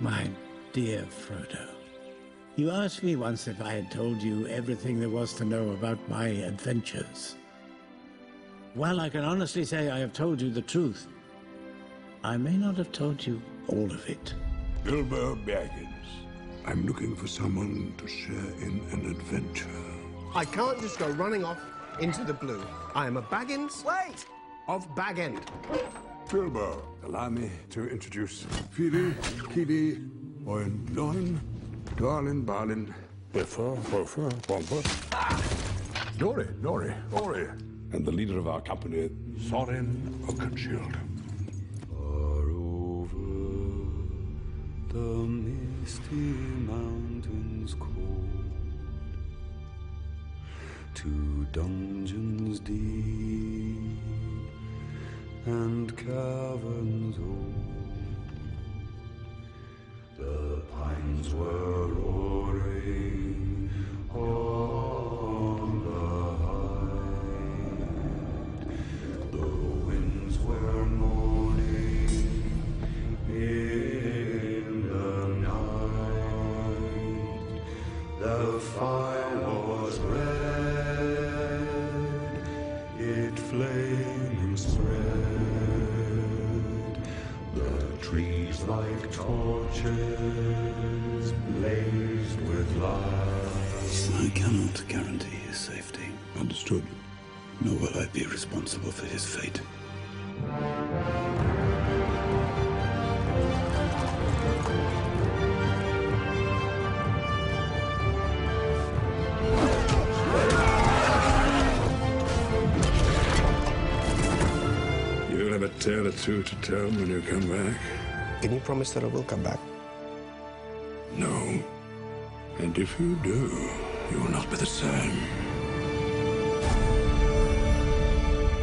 My dear Frodo, you asked me once if I had told you everything there was to know about my adventures. Well, I can honestly say I have told you the truth. I may not have told you all of it. Bilbo Baggins. I'm looking for someone to share in an adventure. I can't just go running off into the blue. I am a Baggins. Wait! Of Bag End. Bilbo, allow me to introduce Fili, Kili, Oin, Loin, Darlin, Balin, Biffer, Buffer, Bumper, Nori, Ori, and the leader of our company, Thorin Oakenshield. Far over the misty mountains cold, to dungeons deep and caverns old, the pines were roaring on the height, the winds were moaning in the night, the fire was red, it flaming spread, the trees like torches blazed with light. I cannot guarantee his safety, Understood. nor will I be responsible for his fate. You'll have a tale or two to tell when you come back. Can you promise that I will come back? No. And if you do, you will not be the same.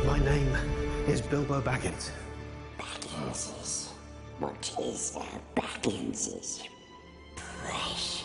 My name is Bilbo Baggins. Bagginses. What is a Baggins's precious?